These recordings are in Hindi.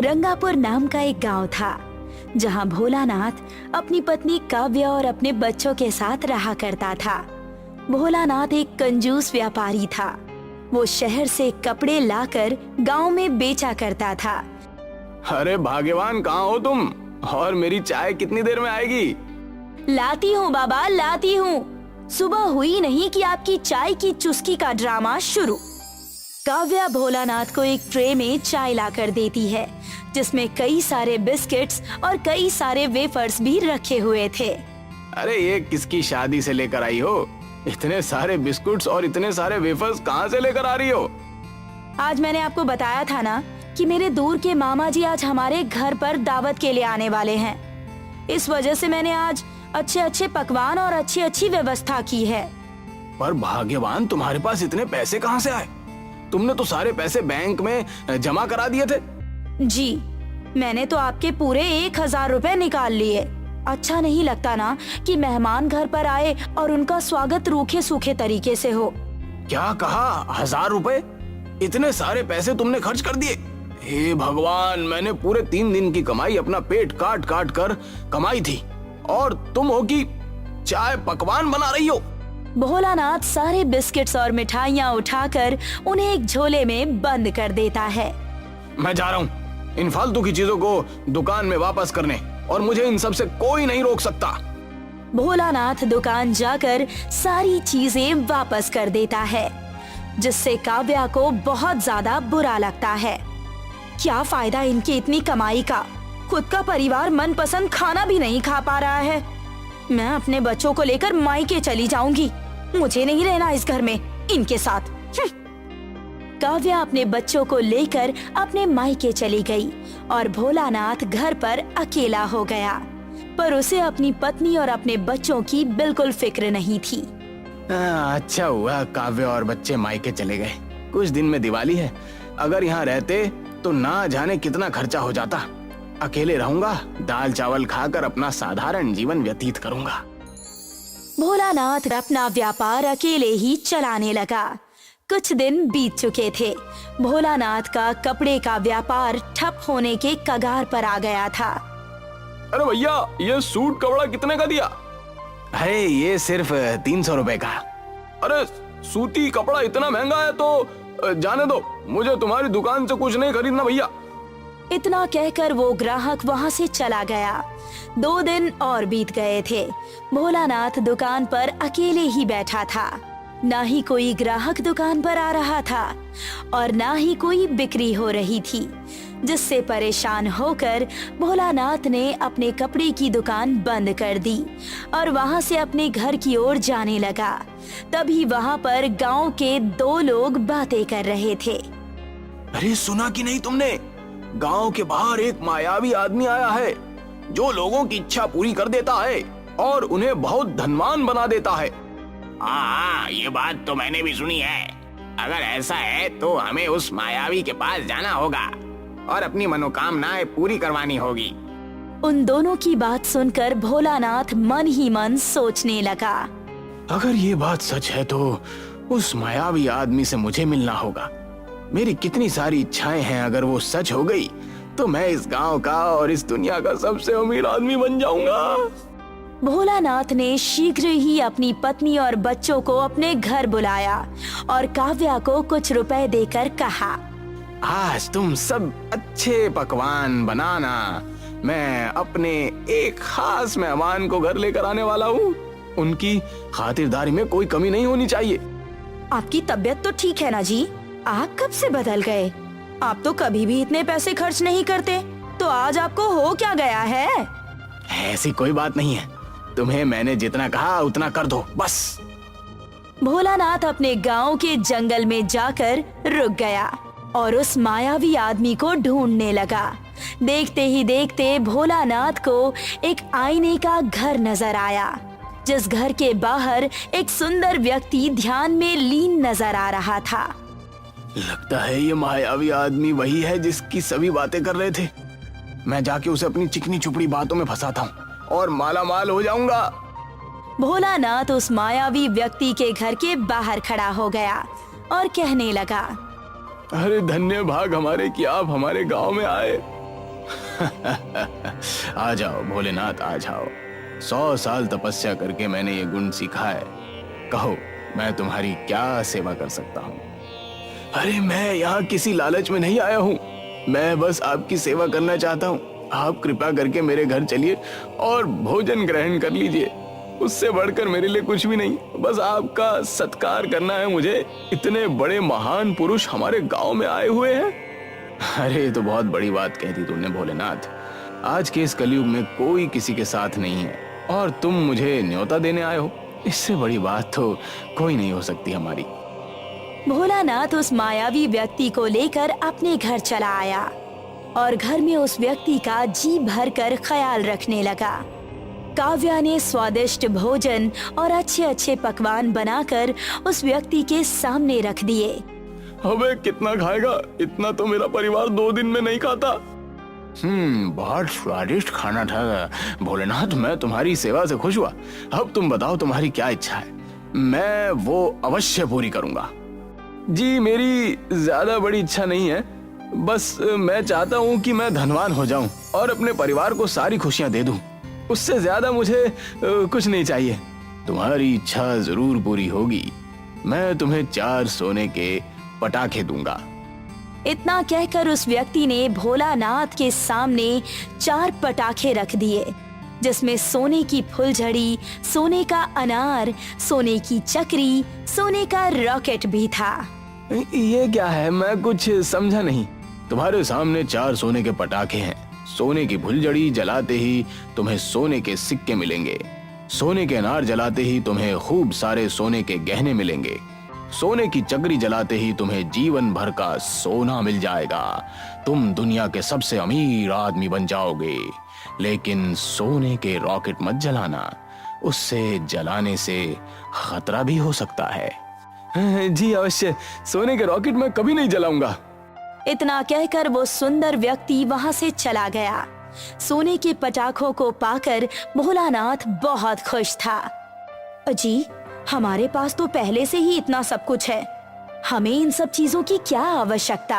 रंगापुर नाम का एक गांव था जहां भोलानाथ अपनी पत्नी काव्य और अपने बच्चों के साथ रहा करता था। भोलानाथ एक कंजूस व्यापारी था। वो शहर से कपड़े लाकर गांव में बेचा करता था। अरे भाग्यवान, कहाँ हो तुम? और मेरी चाय कितनी देर में आएगी? लाती हूँ बाबा, लाती हूँ। सुबह हुई नहीं कि आपकी चाय की चुस्की का ड्रामा शुरू। काव्या भोलानाथ को एक ट्रे में चाय लाकर देती है जिसमें कई सारे बिस्किट्स और कई सारे वेफर्स भी रखे हुए थे। अरे ये किसकी शादी से लेकर आई हो? इतने सारे बिस्कुट्स और इतने सारे वेफर्स कहाँ से लेकर आ रही हो? आज मैंने आपको बताया था ना कि मेरे दूर के मामा जी आज हमारे घर पर दावत के लिए आने वाले हैं। इस वजह से मैंने आज अच्छे अच्छे पकवान और अच्छी अच्छी व्यवस्था की है। पर भाग्यवान, तुम्हारे पास इतने पैसे कहाँ से आए? तुमने तो सारे पैसे बैंक में जमा करा दिए थे। जी, मैंने तो आपके पूरे 1000 रुपए निकाल लिए। अच्छा नहीं लगता ना कि मेहमान घर पर आए और उनका स्वागत रूखे सूखे तरीके से हो। क्या कहा? 1000 रुपए? इतने सारे पैसे तुमने खर्च कर दिए? हे भगवान, मैंने पूरे 3 दिन की कमाई अपना पेट काट काट कर कमाई थी और तुम हो कि चाय पकवान बना रही हो। भोलानाथ सारे बिस्किट्स और मिठाइयाँ उठाकर उन्हें एक झोले में बंद कर देता है। मैं जा रहा हूँ इन फालतू की चीजों को दुकान में वापस करने, और मुझे इन सब से कोई नहीं रोक सकता। भोलानाथ दुकान जाकर सारी चीजें वापस कर देता है जिससे काव्या को बहुत ज्यादा बुरा लगता है। क्या फायदा इनकी इतनी कमाई का? खुद का परिवार मनपसंद खाना भी नहीं खा पा रहा है। मैं अपने बच्चों को लेकर मायके चली जाऊंगी। मुझे नहीं रहना इस घर में इनके साथ। काव्या अपने बच्चों को लेकर अपने मायके चली गई और भोलानाथ घर पर अकेला हो गया। पर उसे अपनी पत्नी और अपने बच्चों की बिल्कुल फिक्र नहीं थी। अच्छा हुआ काव्य और बच्चे मायके चले गए। कुछ दिन में दिवाली है। अगर यहाँ रहते तो ना जाने कितना खर्चा हो जाता। अकेले रहूंगा, दाल चावल खाकर अपना साधारण जीवन व्यतीत करूंगा। भोलानाथ अपना व्यापार अकेले ही चलाने लगा। कुछ दिन बीत चुके थे। भोलानाथ का कपड़े का व्यापार ठप होने के कगार पर आ गया था। अरे भैया, ये सूट कपड़ा कितने का दिया? अरे ये सिर्फ 300 रुपए का। अरे सूती कपड़ा इतना महंगा है तो जाने दो, मुझे तुम्हारी दुकान से कुछ नहीं खरीदना भैया। इतना कहकर वो ग्राहक वहाँ से चला गया। 2 दिन और बीत गए थे। भोलानाथ दुकान पर अकेले ही बैठा था। ना ही कोई ग्राहक दुकान पर आ रहा था और ना ही कोई बिक्री हो रही थी, जिससे परेशान होकर भोलानाथ ने अपने कपड़े की दुकान बंद कर दी और वहाँ से अपने घर की ओर जाने लगा। तभी वहाँ पर गांव के 2 लोग बातें कर रहे थे। अरे सुना कि नहीं तुमने? गांव के बाहर एक मायावी आदमी आया है जो लोगों की इच्छा पूरी कर देता है और उन्हें बहुत धनवान बना देता है। हाँ, ये बात तो मैंने भी सुनी है। अगर ऐसा है तो हमें उस मायावी के पास जाना होगा और अपनी मनोकामनाएं पूरी करवानी होगी। उन दोनों की बात सुनकर भोलानाथ मन ही मन सोचने लगा। अगर ये बात सच है तो उस मायावी आदमी से मुझे मिलना होगा। मेरी कितनी सारी इच्छाएं हैं, अगर वो सच हो गई तो मैं इस गांव का और इस दुनिया का सबसे अमीर आदमी बन जाऊंगा। भोलानाथ ने शीघ्र ही अपनी पत्नी और बच्चों को अपने घर बुलाया और काव्या को कुछ रुपए देकर कहा, आज तुम सब अच्छे पकवान बनाना। मैं अपने एक खास मेहमान को घर लेकर आने वाला हूँ। उनकी खातिरदारी में कोई कमी नहीं होनी चाहिए। आपकी तबीयत तो ठीक है ना जी? आप कब से बदल गए? आप तो कभी भी इतने पैसे खर्च नहीं करते, तो आज आपको हो क्या गया है? ऐसी कोई बात नहीं है। तुम्हें मैंने जितना कहा उतना कर दो बस। भोलानाथ अपने गांव के जंगल में जाकर रुक गया और उस मायावी आदमी को ढूंढने लगा। देखते ही देखते भोलानाथ को एक आईने का घर नजर आया, जिस घर के बाहर एक सुंदर व्यक्ति ध्यान में लीन नजर आ रहा था। लगता है ये मायावी आदमी वही है जिसकी सभी बातें कर रहे थे। मैं जाके उसे अपनी चिकनी चुपड़ी बातों में फंसाता हूँ और माला माल हो जाऊंगा। भोलानाथ उस मायावी व्यक्ति के घर के बाहर खड़ा हो गया और कहने लगा, अरे धन्य भाग हमारे कि आप हमारे गांव में आए। आ जाओ भोलेनाथ, आ जाओ। 100 साल तपस्या करके मैंने ये गुण सीखा है। कहो, मैं तुम्हारी क्या सेवा कर सकता हूँ? अरे मैं यहाँ किसी लालच में नहीं आया हूँ, मैं बस आपकी सेवा करना चाहता हूँ। आप कृपा करके मेरे घर चलिए और भोजन ग्रहण कर लीजिए। उससे बढ़कर मेरे लिए कुछ भी नहीं, बस आपका सत्कार करना है मुझे। इतने बड़े महान पुरुष हमारे गांव में आए हुए हैं। अरे ये तो बहुत बड़ी बात कह दी तुमने भोलेनाथ। आज के इस कलयुग में कोई किसी के साथ नहीं है और तुम मुझे न्योता देने आए हो, इससे बड़ी बात तो कोई नहीं हो सकती हमारी। भोलानाथ उस मायावी व्यक्ति को लेकर अपने घर चला आया और घर में उस व्यक्ति का जी भरकर ख्याल रखने लगा। काव्या ने स्वादिष्ट भोजन और अच्छे अच्छे पकवान बनाकर उस व्यक्ति के सामने रख दिए। अबे कितना खाएगा? इतना तो मेरा परिवार 2 दिन में नहीं खाता। बहुत स्वादिष्ट खाना था भोलेनाथ, मैं तुम्हारी सेवा से खुश हुआ। अब तुम बताओ तुम्हारी क्या इच्छा है, मैं वो अवश्य पूरी करूंगा। जी मेरी ज्यादा बड़ी इच्छा नहीं है, बस मैं चाहता हूँ कि मैं धनवान हो जाऊं और अपने परिवार को सारी खुशियां दे दूं। उससे ज्यादा मुझे कुछ नहीं चाहिए। तुम्हारी इच्छा जरूर पूरी होगी, मैं तुम्हें 4 सोने के पटाखे दूंगा। इतना कहकर उस व्यक्ति ने भोलानाथ के सामने 4 पटाखे रख दिए, जिसमें सोने की फुलझड़ी, सोने का अनार, सोने की चक्री, सोने का रॉकेट भी था। ये क्या है? मैं कुछ समझा नहीं। तुम्हारे सामने 4 सोने के पटाखे हैं। सोने की फुलझड़ी जलाते ही तुम्हें सोने के सिक्के मिलेंगे। सोने के अनार जलाते ही तुम्हें खूब सारे सोने के गहने मिलेंगे। सोने की चक्री जलाते ही तुम्हें जीवन भर का सोना मिल जाएगा। तुम दुनिया के सबसे अमीर आदमी बन जाओगे। लेकिन सोने के रॉकेट मत जलाना, उससे जलाने से खतरा भी हो सकता है। जी अवश्य, सोने के रॉकेट मैं कभी नहीं जलाऊंगा। इतना कहकर वो सुंदर व्यक्ति वहां से चला गया। सोने के पटाखों को पाकर भोलानाथ बहुत खुश था। अजी, हमारे पास तो पहले से ही इतना सब कुछ है, हमें इन सब चीजों की क्या आवश्यकता?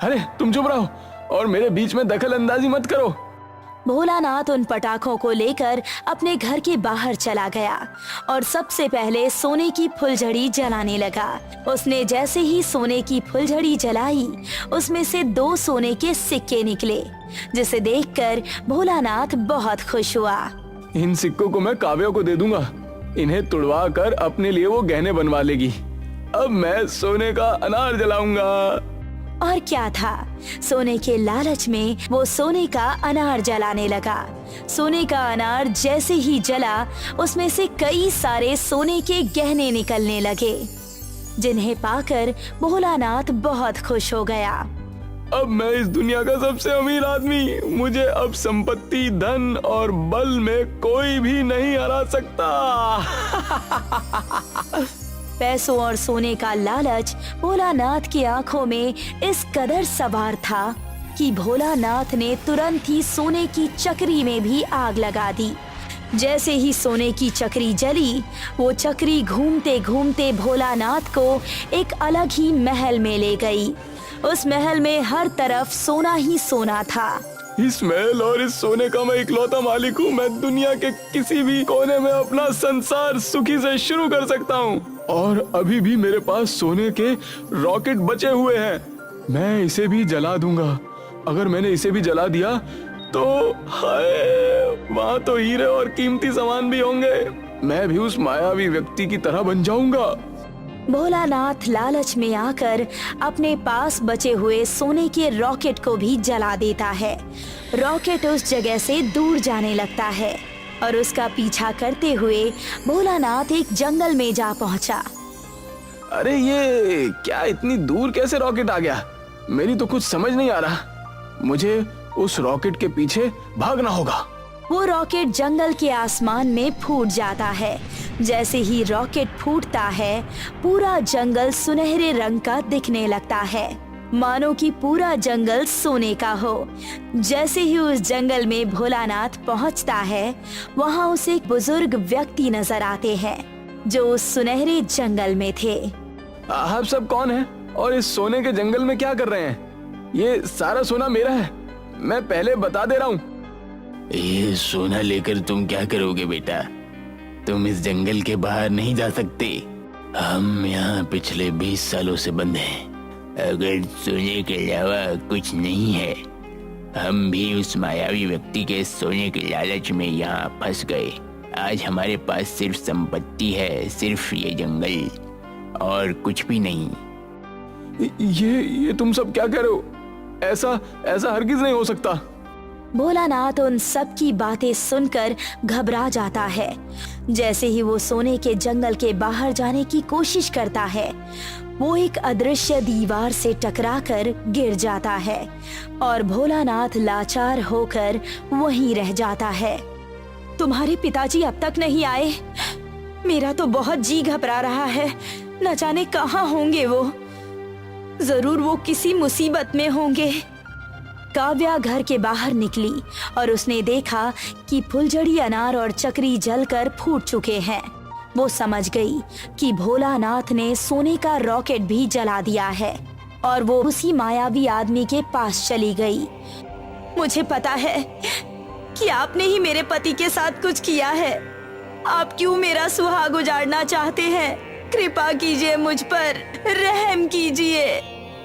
अरे तुम चुप रहो और मेरे बीच में दखल अंदाजी मत करो। भोलानाथ उन पटाखों को लेकर अपने घर के बाहर चला गया और सबसे पहले सोने की फुलझड़ी जलाने लगा। उसने जैसे ही सोने की फुलझड़ी जलाई, उसमें से 2 सोने के सिक्के निकले, जिसे देखकर भोलानाथ बहुत खुश हुआ। इन सिक्कों को मैं काव्या को दे दूंगा, इन्हें तुड़वा कर अपने लिए वो गहने बनवा लेगी। अब मैं सोने का अनार जलाऊंगा। और क्या था, सोने के लालच में वो सोने का अनार जलाने लगा। सोने का अनार जैसे ही जला, उसमें से कई सारे सोने के गहने निकलने लगे, जिन्हें पाकर भोलानाथ बहुत खुश हो गया। अब मैं इस दुनिया का सबसे अमीर आदमी, मुझे अब संपत्ति, धन और बल में कोई भी नहीं हरा सकता। पैसों और सोने का लालच भोलानाथ की आंखों में इस कदर सवार था कि भोलानाथ ने तुरंत ही सोने की चक्री में भी आग लगा दी। जैसे ही सोने की चक्री जली, वो चक्री घूमते घूमते भोलानाथ को एक अलग ही महल में ले गई। उस महल में हर तरफ सोना ही सोना था। इस महल और इस सोने का मैं इकलौता मालिक हूँ। मैं दुनिया के किसी भी कोने में अपना संसार सुखी से शुरू कर सकता हूँ। और अभी भी मेरे पास सोने के रॉकेट बचे हुए हैं, मैं इसे भी जला दूंगा। अगर मैंने इसे भी जला दिया तो हाय, वहाँ तो हीरे और कीमती सामान भी होंगे। मैं भी उस मायावी व्यक्ति की तरह बन जाऊंगा। भोलानाथ लालच में आकर अपने पास बचे हुए सोने के रॉकेट को भी जला देता है। रॉकेट उस जगह से दूर जाने लगता है और उसका पीछा करते हुए भोलानाथ एक जंगल में जा पहुंचा। अरे ये क्या, इतनी दूर कैसे रॉकेट आ गया? मेरी तो कुछ समझ नहीं आ रहा। मुझे उस रॉकेट के पीछे भागना होगा। वो रॉकेट जंगल के आसमान में फूट जाता है। जैसे ही रॉकेट फूटता है, पूरा जंगल सुनहरे रंग का दिखने लगता है, मानो कि पूरा जंगल सोने का हो। जैसे ही उस जंगल में भोलानाथ पहुंचता है, वहां उसे एक बुजुर्ग व्यक्ति नजर आते हैं जो उस सुनहरे जंगल में थे। आप सब कौन हैं और इस सोने के जंगल में क्या कर रहे हैं? ये सारा सोना मेरा है, मैं पहले बता दे रहा हूँ। ये सोना लेकर तुम क्या करोगे बेटा? तुम इस जंगल के बाहर नहीं जा सकते। हम यहाँ पिछले 20 सालों से बंद हैं। अगर सोने के अलावा कुछ नहीं है, हम भी उस मायावी व्यक्ति के सोने के लालच में यहाँ फंस गए। आज हमारे पास सिर्फ संपत्ति है, सिर्फ ये जंगल, और कुछ भी नहीं। ये तुम सब क्या कह रहे हो? ऐसा हरगिज नहीं हो सकता। भोलानाथ उन सब की बातें सुनकर घबरा जाता है। जैसे ही वो सोने के जंगल के बाहर जाने की कोशिश करता है, वो एक अदृश्य दीवार से टकराकर गिर जाता है और भोलानाथ लाचार होकर वहीं रह जाता है। तुम्हारे पिताजी अब तक नहीं आए? मेरा तो बहुत जी घबरा रहा है। न जाने कहाँ होंगे वो। जरूर वो किसी मुसीबत में होंगे। काव्या घर के बाहर निकली और उसने देखा कि फुलझड़ी अनार और चक्री जलकर फूट चुके हैं। वो समझ गई कि भोलानाथ ने सोने का रॉकेट भी जला दिया है और वो उसी मायावी आदमी के पास चली गई। मुझे पता है कि आपने ही मेरे पति के साथ कुछ किया है। आप क्यों मेरा सुहाग उजाड़ना चाहते हैं? कृपा कीजिए, मुझ पर रहम कीजिए।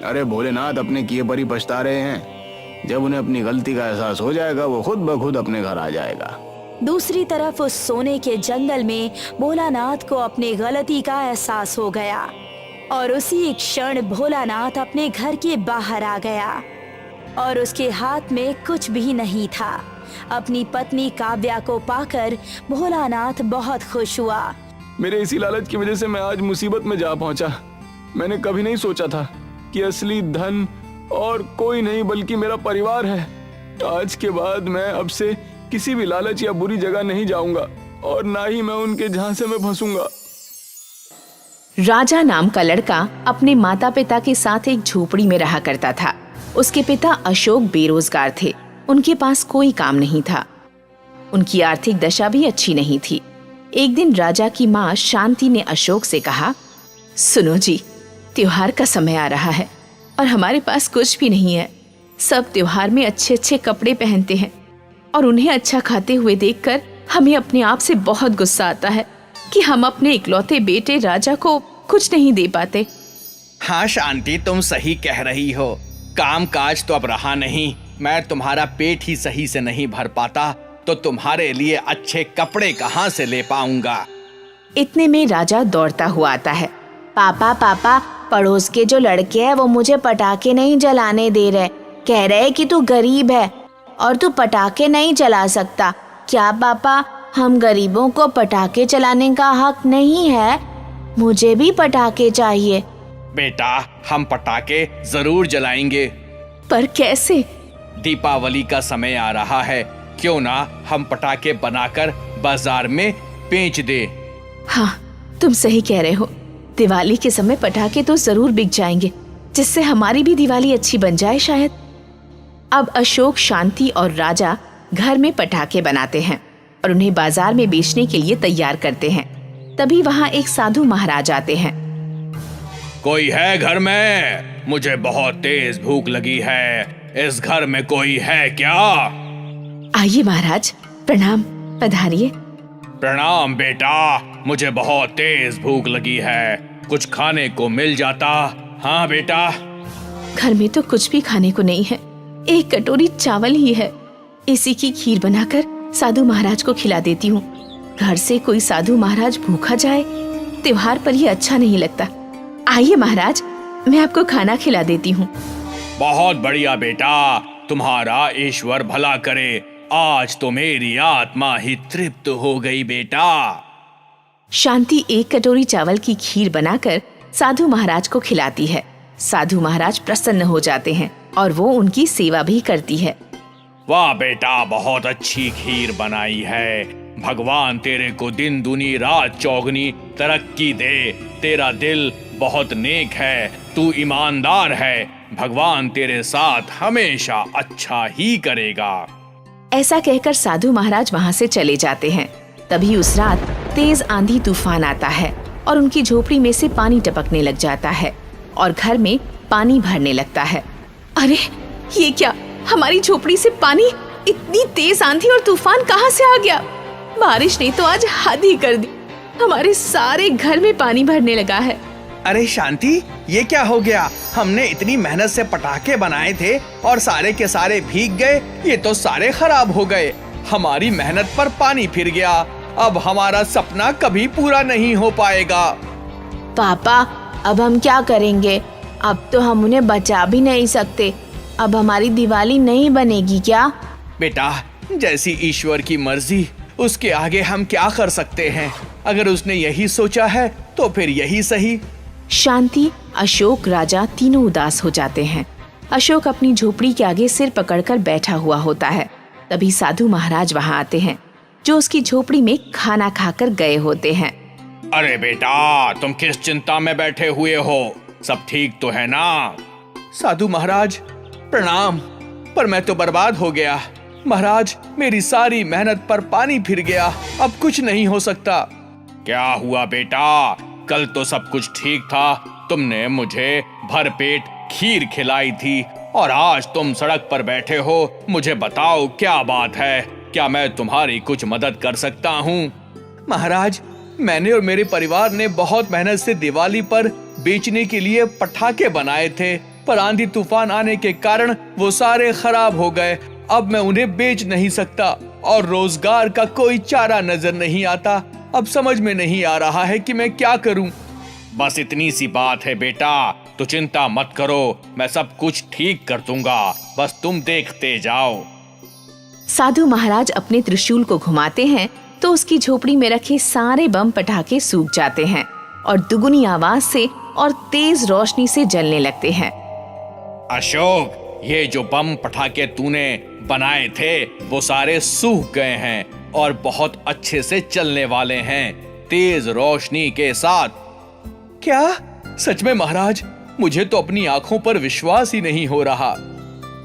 अरे भोलेनाथ अपने किए पर ही पछता रहे हैं। जब उन्हें अपनी गलती का एहसास हो जाएगा, वो खुद ब खुद अपने घर आ जाएगा। दूसरी तरफ उस सोने के जंगल में भोलानाथ को अपनी गलती का एहसास हो गया और उसी क्षण भोलानाथ अपने घर के बाहर आ गया और उसके हाथ में कुछ भी नहीं था। अपनी पत्नी काव्या को पाकर भोलानाथ बहुत खुश हुआ। मेरे इसी लालच की वजह से मैं आज मुसीबत में जा पहुंचा। मैंने कभी नहीं सोचा था कि असली धन और कोई नहीं बल्कि मेरा परिवार है। आज के बाद मैं अब से किसी भी लालच या बुरी जगह नहीं जाऊंगा और ना ही मैं उनके झांसे में फंसूंगा। राजा नाम का लड़का अपने माता पिता के साथ एक झोपड़ी में रहा करता था। उसके पिता अशोक बेरोजगार थे। उनके पास कोई काम नहीं था। उनकी आर्थिक दशा भी अच्छी नहीं थी। एक दिन राजा की माँ शांति ने अशोक से कहा, सुनो जी, त्योहार का समय आ रहा है और हमारे पास कुछ भी नहीं है। सब त्योहार में अच्छे अच्छे कपड़े पहनते हैं और उन्हें अच्छा खाते हुए देखकर हमें अपने आप से बहुत गुस्सा आता है कि हम अपने इकलौते बेटे राजा को कुछ नहीं दे पाते। हाँ शांति, तुम सही कह रही हो। काम काज तो अब रहा नहीं। मैं तुम्हारा पेट ही सही से नहीं भर पाता तो तुम्हारे लिए अच्छे कपड़े कहाँ से ले पाऊंगा। इतने में राजा दौड़ता हुआ आता है। पापा पापा, पड़ोस के जो लड़के हैं वो मुझे पटाखे नहीं जलाने दे रहे। कह रहे कि तू गरीब है और तू पटाखे नहीं जला सकता। क्या पापा, हम गरीबों को पटाखे चलाने का हक नहीं है? मुझे भी पटाखे चाहिए। बेटा, हम पटाखे जरूर जलाएंगे। पर कैसे? दीपावली का समय आ रहा है, क्यों ना हम पटाखे बनाकर बाजार में बेच दे। हाँ, तुम सही कह रहे हो। दिवाली के समय पटाखे तो जरूर बिक जाएंगे, जिससे हमारी भी दिवाली अच्छी बन जाए शायद। अब अशोक, शांति और राजा घर में पटाखे बनाते हैं और उन्हें बाजार में बेचने के लिए तैयार करते हैं। तभी वहाँ एक साधु महाराज आते हैं। कोई है घर में? मुझे बहुत तेज भूख लगी है। इस घर में कोई है क्या? आइए महाराज, प्रणाम, पधारिए। प्रणाम बेटा, मुझे बहुत तेज भूख लगी है। कुछ खाने को मिल जाता? हाँ बेटा। घर में तो कुछ भी खाने को नहीं है। एक कटोरी चावल ही है। इसी की खीर बनाकर साधु महाराज को खिला देती हूँ। घर से कोई साधु महाराज भूखा जाए, त्योहार पर ही अच्छा नहीं लगता। आइए महाराज, मैं आपको खाना खिला देती हूँ। बहुत बढ़िया बेटा, तुम्हारा ईश्वर भला करे। आज तो मेरी आत्मा ही तृप्त हो गई बेटा। शांति एक कटोरी चावल की खीर बनाकर साधु महाराज को खिलाती है। साधु महाराज प्रसन्न हो जाते हैं और वो उनकी सेवा भी करती है। वाह बेटा, बहुत अच्छी खीर बनाई है। भगवान तेरे को दिन दुनी रात चौगनी तरक्की दे। तेरा दिल बहुत नेक है, तू ईमानदार है। भगवान तेरे साथ हमेशा अच्छा ही करेगा। ऐसा कहकर साधु महाराज वहाँ से चले जाते हैं। तभी उस रात तेज आंधी तूफान आता है और उनकी झोपड़ी में से पानी टपकने लग जाता है और घर में पानी भरने लगता है। अरे ये क्या? हमारी झोपड़ी से पानी, इतनी तेज आंधी और तूफान कहाँ से आ गया? बारिश ने तो आज हद ही कर दी। हमारे सारे घर में पानी भरने लगा है। अरे शांति, ये क्या हो गया? हमने इतनी मेहनत से पटाखे बनाए थे और सारे के सारे भीग गए। ये तो सारे खराब हो गए। हमारी मेहनत पर पानी फिर गया। अब हमारा सपना कभी पूरा नहीं हो पाएगा। पापा, अब हम क्या करेंगे? अब तो हम उन्हें बचा भी नहीं सकते। अब हमारी दिवाली नहीं बनेगी क्या? बेटा, जैसी ईश्वर की मर्जी, उसके आगे हम क्या कर सकते हैं? अगर उसने यही सोचा है तो फिर यही सही। शांति, अशोक, राजा तीनों उदास हो जाते हैं। अशोक अपनी झोपड़ी के आगे सिर पकड़कर बैठा हुआ होता है। तभी साधु महाराज वहां आते हैं, जो उसकी झोपड़ी में खाना खाकर गए होते हैं। अरे बेटा, तुम किस चिंता में बैठे हुए हो? सब ठीक तो है ना? साधु महाराज प्रणाम, पर मैं तो बर्बाद हो गया। महाराज, मेरी सारी मेहनत पर पानी फिर गया। अब कुछ नहीं हो सकता। क्या हुआ बेटा? कल तो सब कुछ ठीक था। तुमने मुझे भरपेट खीर खिलाई थी और आज तुम सड़क पर बैठे हो। मुझे बताओ क्या बात है? क्या मैं तुम्हारी कुछ मदद कर सकता हूँ? महाराज, मैंने और मेरे परिवार ने बहुत मेहनत से दिवाली पर बेचने के लिए पटाखे बनाए थे, पर आंधी तूफान आने के कारण वो सारे खराब हो गए। अब मैं उन्हें बेच नहीं सकता और रोजगार का कोई चारा नजर नहीं आता। अब समझ में नहीं आ रहा है कि मैं क्या करूं। बस इतनी सी बात है बेटा, तो चिंता मत करो, मैं सब कुछ ठीक कर दूंगा। बस तुम देखते जाओ। साधु महाराज अपने त्रिशूल को घुमाते हैं तो उसकी झोपड़ी में रखे सारे बम पटाखे सूख जाते हैं और दुगुनी आवाज से और तेज रोशनी से जलने लगते हैं। अशोक, ये जो बम पटाखे तूने बनाए थे वो सारे सूख गए हैं और बहुत अच्छे से चलने वाले हैं, तेज रोशनी के साथ। क्या? सच में महाराज? मुझे तो अपनी आंखों पर विश्वास ही नहीं हो रहा।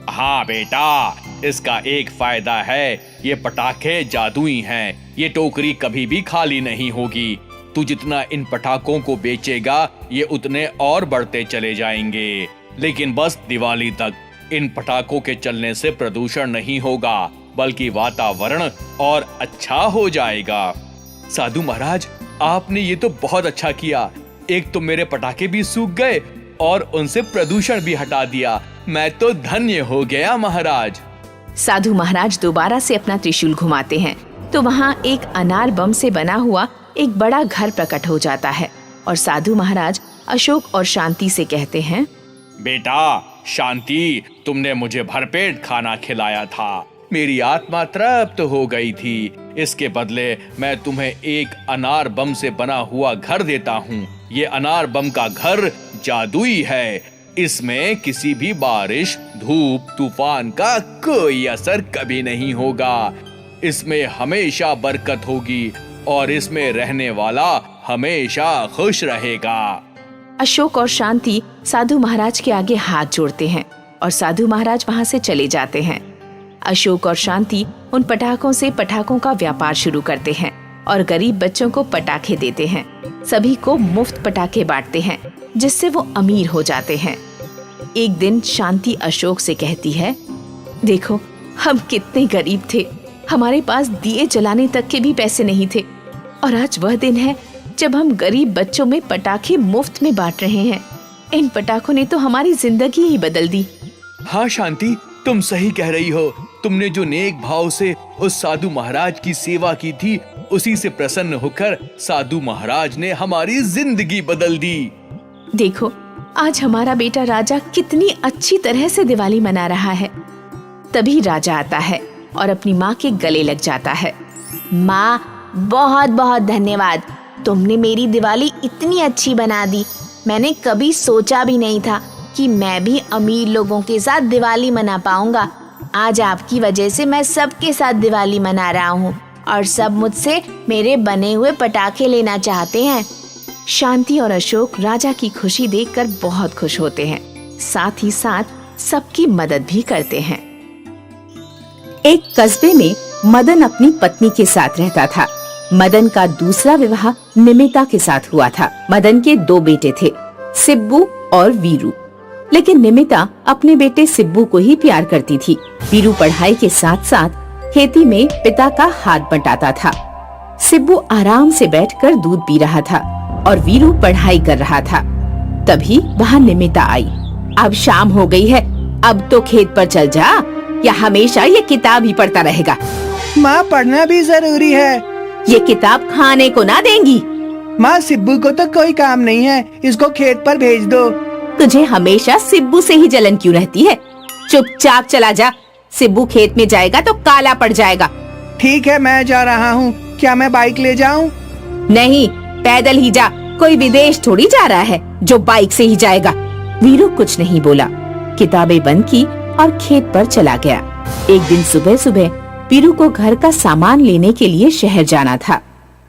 हाँ बेटा, इसका एक फायदा है, ये पटाखे जादुई हैं। ये टोकरी कभी भी खाली नहीं होगी। तू जितना इन पटाखों को बेचेगा ये उतने और बढ़ते चले जाएंगे। लेकिन बस दिवाली तक इन पटाखों के चलने से प्रदूषण नहीं होगा, बल्कि वातावरण और अच्छा हो जाएगा। साधु महाराज, आपने ये तो बहुत अच्छा किया। एक तो मेरे पटाखे भी सूख गए और उनसे प्रदूषण भी हटा दिया। मैं तो धन्य हो गया महाराज। साधु महाराज दोबारा से अपना त्रिशूल घुमाते हैं तो वहाँ एक अनार बम से बना हुआ एक बड़ा घर प्रकट हो जाता है और साधु महाराज अशोक और शांति से कहते हैं, बेटा शांति, तुमने मुझे भरपेट खाना खिलाया था। मेरी आत्मा तृप्त हो गई थी। इसके बदले मैं तुम्हें एक अनार बम से बना हुआ घर देता हूँ। ये अनार बम का घर जादुई है। इसमें किसी भी बारिश, धूप, तूफान का कोई असर कभी नहीं होगा। इसमें हमेशा बरकत होगी और इसमें रहने वाला हमेशा खुश रहेगा। अशोक और शांति साधु महाराज के आगे हाथ जोड़ते हैं और साधु महाराज वहाँ से चले जाते हैं। अशोक और शांति उन पटाखों से पटाखों का व्यापार शुरू करते हैं और गरीब बच्चों को पटाखे देते हैं। सभी को मुफ्त पटाखे बांटते हैं, जिससे वो अमीर हो जाते हैं। एक दिन शांति अशोक से कहती है, देखो हम कितने गरीब थे, हमारे पास दिए जलाने तक के भी पैसे नहीं थे और आज वह दिन है जब हम गरीब बच्चों में पटाखे मुफ्त में बांट रहे हैं। इन पटाखों ने तो हमारी जिंदगी ही बदल दी। हाँ शांति, तुम सही कह रही हो। तुमने जो नेक भाव से उस साधु महाराज की सेवा की थी, उसी से प्रसन्न होकर साधु महाराज ने हमारी जिंदगी बदल दी। देखो आज हमारा बेटा राजा कितनी अच्छी तरह से दिवाली मना रहा है। तभी राजा आता है और अपनी माँ के गले लग जाता है। माँ, बहुत बहुत धन्यवाद। तुमने मेरी दिवाली इतनी अच्छी बना दी। मैंने कभी सोचा भी नहीं था कि मैं भी अमीर लोगों के साथ दिवाली मना पाऊंगा। आज आपकी वजह से मैं सबके साथ दिवाली मना रहा हूँ और सब मुझसे मेरे बने हुए पटाखे लेना चाहते हैं। शांति और अशोक राजा की खुशी देखकर बहुत खुश होते हैं, साथ ही साथ सबकी मदद भी करते हैं। एक कस्बे में मदन अपनी पत्नी के साथ रहता था। मदन का दूसरा विवाह निमिता के साथ हुआ था। मदन के दो बेटे थे, सिब्बू और वीरू। लेकिन निमिता अपने बेटे सिब्बू को ही प्यार करती थी। वीरू पढ़ाई के साथ साथ खेती में पिता का हाथ बटाता था। सिब्बू आराम से बैठकर दूध पी रहा था और वीरू पढ़ाई कर रहा था। तभी वहाँ निमिता आई। अब शाम हो गई है, अब तो खेत पर चल जा, या हमेशा ये किताब ही पढ़ता रहेगा। माँ, पढ़ना भी जरूरी है। ये किताब खाने को ना देंगी। माँ, सिब्बू को तो कोई काम नहीं है, इसको खेत पर भेज दो। तुझे हमेशा सिब्बू से ही जलन क्यों रहती है? चुपचाप चला जा, सिब्बू खेत में जाएगा तो काला पड़ जाएगा। ठीक है, मैं जा रहा हूँ। क्या मैं बाइक ले जाऊँ? नहीं, पैदल ही जा, कोई विदेश थोड़ी जा रहा है जो बाइक से ही जाएगा। वीरू कुछ नहीं बोला, किताबें बंद की और खेत पर चला गया। एक दिन सुबह सुबह वीरू को घर का सामान लेने के लिए शहर जाना था।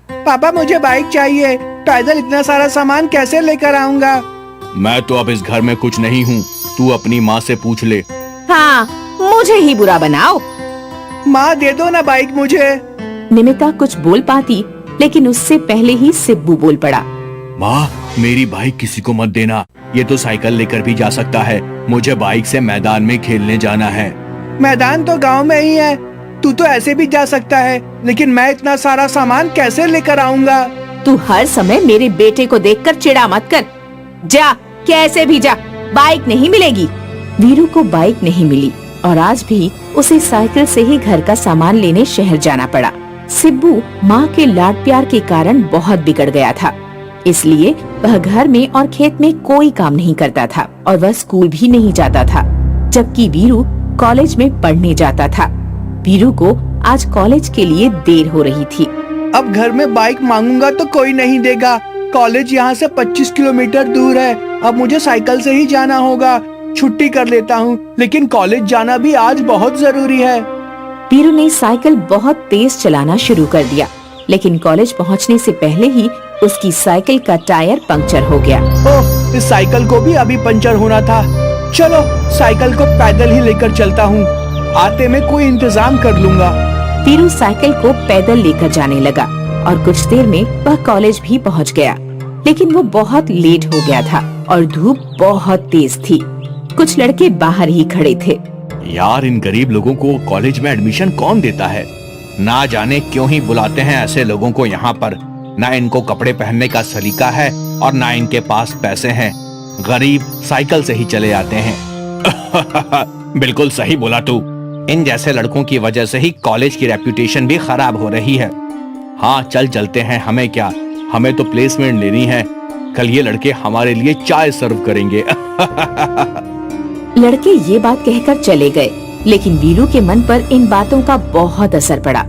पापा, मुझे बाइक चाहिए, पैदल इतना सारा सामान कैसे लेकर आऊँगा? मैं तो अब इस घर में कुछ नहीं हूँ, तू अपनी माँ से पूछ ले। हाँ, मुझे ही बुरा बनाओ। माँ, दे दो ना बाइक मुझे। निमिता कुछ बोल पाती, लेकिन उससे पहले ही सिब्बू बोल पड़ा। माँ, मेरी बाइक किसी को मत देना, ये तो साइकिल लेकर भी जा सकता है। मुझे बाइक से मैदान में खेलने जाना है। मैदान तो गांव में ही है, तू तो ऐसे भी जा सकता है, लेकिन मैं इतना सारा सामान कैसे लेकर आऊँगा? तू हर समय मेरे बेटे को देखकर चिढ़ा मत कर। जा, कैसे भी जा, बाइक नहीं मिलेगी। वीरू को बाइक नहीं मिली और आज भी उसे साइकिल से ही घर का सामान लेने शहर जाना पड़ा। सिब्बू माँ के लाड प्यार के कारण बहुत बिगड़ गया था, इसलिए वह घर में और खेत में कोई काम नहीं करता था और वह स्कूल भी नहीं जाता था, जबकि वीरू कॉलेज में पढ़ने जाता था। वीरू को आज कॉलेज के लिए देर हो रही थी। अब घर में बाइक मांगूंगा तो कोई नहीं देगा। कॉलेज यहाँ से 25 किलोमीटर दूर है, अब मुझे साइकिल से ही जाना होगा। छुट्टी कर लेता हूँ, लेकिन कॉलेज जाना भी आज बहुत जरूरी है। वीरू ने साइकिल बहुत तेज चलाना शुरू कर दिया, लेकिन कॉलेज पहुँचने से पहले ही उसकी साइकिल का टायर पंक्चर हो गया। ओह, इस साइकिल को भी अभी पंचर होना था। चलो, साइकिल को पैदल ही लेकर चलता हूँ, आते में कोई इंतजाम कर लूँगा। वीरू साइकिल को पैदल लेकर जाने लगा और कुछ देर में वह कॉलेज भी पहुँच गया, लेकिन वो बहुत लेट हो गया था और धूप बहुत तेज थी। कुछ लड़के बाहर ही खड़े थे। यार, इन गरीब लोगों को कॉलेज में एडमिशन कौन देता है? ना जाने क्यों ही बुलाते हैं ऐसे लोगों को यहाँ पर। ना इनको कपड़े पहनने का सलीका है और ना इनके पास पैसे हैं। गरीब साइकिल से ही चले आते हैं। बिल्कुल सही बोला तू। इन जैसे लड़कों की वजह से ही कॉलेज की रेप्यूटेशन भी खराब हो रही है। हाँ, चल चलते हैं, हमें क्या, हमें तो प्लेसमेंट लेनी है। कल ये लड़के हमारे लिए चाय सर्व करेंगे। लड़के ये बात कहकर चले गए, लेकिन वीरू के मन पर इन बातों का बहुत असर पड़ा।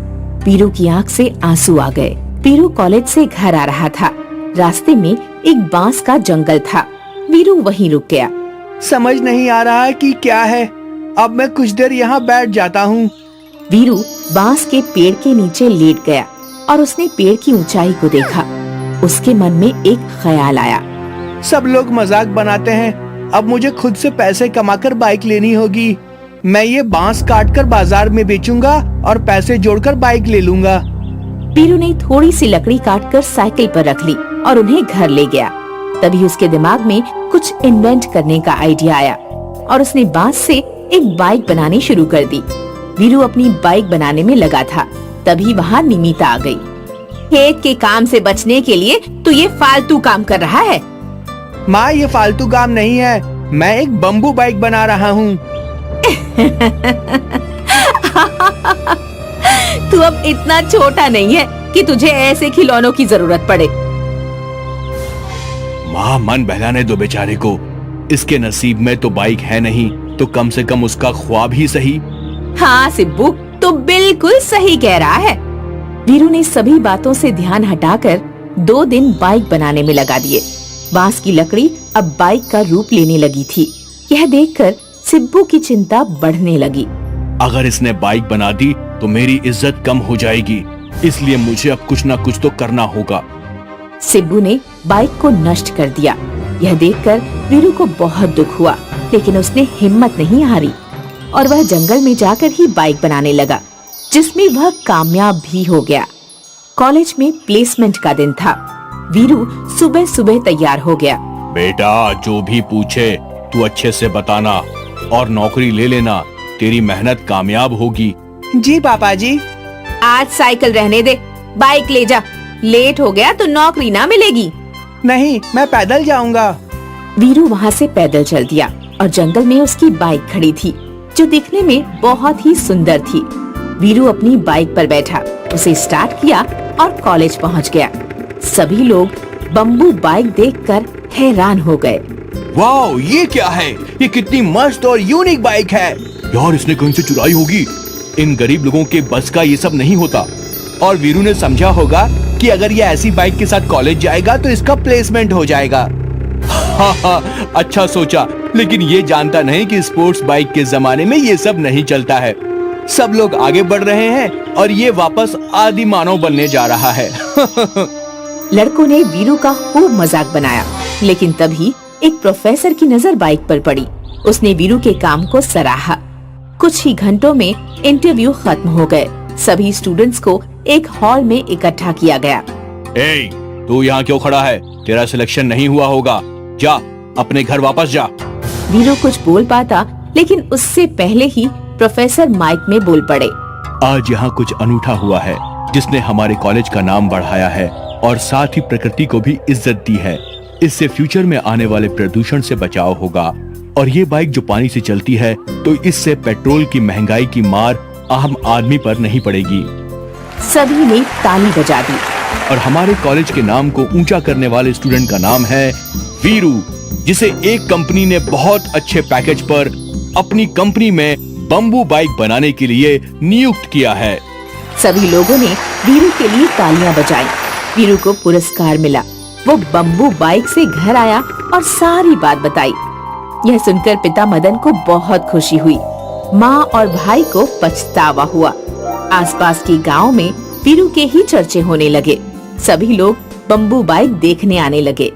वीरू की आंख से आंसू आ गए। वीरू कॉलेज से घर आ रहा था। रास्ते में एक बांस का जंगल था। वीरू वहीं रुक गया। समझ नहीं आ रहा कि क्या है। अब मैं कुछ देर यहाँ बैठ जाता हूँ। वीरू बांस के पेड़ के नीचे लेट गया और उसने पेड़ की ऊंचाई को देखा। उसके मन में एक ख्याल आया। सब लोग मजाक बनाते हैं, अब मुझे खुद से पैसे कमाकर बाइक लेनी होगी। मैं ये बांस काटकर बाजार में बेचूंगा और पैसे जोड़कर बाइक ले लूंगा। वीरू ने थोड़ी सी लकड़ी काटकर साइकिल पर रख ली और उन्हें घर ले गया। तभी उसके दिमाग में कुछ इन्वेंट करने का आइडिया आया और उसने बांस से एक बाइक बनानी शुरू कर दी। वीरू अपनी बाइक बनाने में लगा था, तभी वहाँ निमिता आ गई। खेत के काम से बचने के लिए तू ये फालतू काम कर रहा है? माँ, ये फालतू काम नहीं है, मैं एक बम्बू बाइक बना रहा हूँ। तू अब इतना छोटा नहीं है कि तुझे ऐसे खिलौनों की जरूरत पड़े। माँ, मन बहलाने दो बेचारे को। इसके नसीब में तो बाइक है नहीं, तो कम से कम उसका ख्वाब ही सही। हाँ सिब्बू, तो बिल्कुल सही कह रहा है। वीरू ने सभी बातों से ध्यान हटाकर 2 दिन बाइक बनाने में लगा दिए। बांस की लकड़ी अब बाइक का रूप लेने लगी थी। यह देखकर सिब्बू की चिंता बढ़ने लगी। अगर इसने बाइक बना दी तो मेरी इज्जत कम हो जाएगी, इसलिए मुझे अब कुछ न कुछ तो करना होगा। सिब्बू ने बाइक को नष्ट कर दिया। यह देखकर वीरू को बहुत दुख हुआ, लेकिन उसने हिम्मत नहीं हारी और वह जंगल में जाकर ही बाइक बनाने लगा, जिसमें वह कामयाब भी हो गया। कॉलेज में प्लेसमेंट का दिन था। वीरू सुबह सुबह तैयार हो गया। बेटा, जो भी पूछे तू अच्छे से बताना और नौकरी ले लेना, तेरी मेहनत कामयाब होगी। जी पापा जी। आज साइकिल रहने दे, बाइक ले जा। लेट हो गया तो नौकरी ना मिलेगी। नहीं, मैं पैदल जाऊंगा। वीरू वहाँ से पैदल चल दिया और जंगल में उसकी बाइक खड़ी थी, जो दिखने में बहुत ही सुंदर थी। वीरू अपनी बाइक पर बैठा, उसे स्टार्ट किया और कॉलेज पहुँच गया। सभी लोग बम्बू बाइक देखकर हैरान हो गए। वाओ, ये क्या है? ये कितनी मस्त और यूनिक बाइक है। यार, इसने कहीं से चुराई होगी। इन गरीब लोगों के बस का ये सब नहीं होता। और वीरू ने समझा होगा कि अगर ये ऐसी बाइक के साथ कॉलेज जाएगा तो इसका प्लेसमेंट हो जाएगा। हाँ, अच्छा सोचा, लेकिन ये जानता नहीं कि स्पोर्ट्स बाइक के जमाने में ये सब नहीं चलता है। सब लोग आगे बढ़ रहे हैं और ये वापस आदि मानव बनने जा रहा है। लड़कों ने वीरू का खूब मजाक बनाया, लेकिन तभी एक प्रोफेसर की नजर बाइक पर पड़ी। उसने वीरू के काम को सराहा। कुछ ही घंटों में इंटरव्यू खत्म हो गए। सभी स्टूडेंट्स को एक हॉल में इकट्ठा किया गया। ए, तू यहाँ क्यों खड़ा है? तेरा सिलेक्शन नहीं हुआ होगा। जा, अपने घर वापस जा। वीरू कुछ बोल पाता, लेकिन उससे पहले ही प्रोफेसर माइक में बोल पड़े। आज यहाँ कुछ अनूठा हुआ है, जिसने हमारे कॉलेज का नाम बढ़ाया है और साथ ही प्रकृति को भी इज्जत दी है। इससे फ्यूचर में आने वाले प्रदूषण से बचाव होगा। और ये बाइक जो पानी से चलती है, तो इससे पेट्रोल की महंगाई की मार आम आदमी पर नहीं पड़ेगी। सभी ने ताली बजा दी। और हमारे कॉलेज के नाम को ऊंचा करने वाले स्टूडेंट का नाम है वीरू, जिसे एक कंपनी ने बहुत अच्छे पैकेज पर अपनी कंपनी में बम्बू बाइक बनाने के लिए नियुक्त किया है। सभी लोगों ने वीरू के लिए तालियां बजाई। वीरू को पुरस्कार मिला। वो बम्बू बाइक से घर आया और सारी बात बताई। यह सुनकर पिता मदन को बहुत खुशी हुई। माँ और भाई को पछतावा हुआ। आसपास के गांव में वीरू के ही चर्चे होने लगे। सभी लोग बम्बू बाइक देखने आने लगे।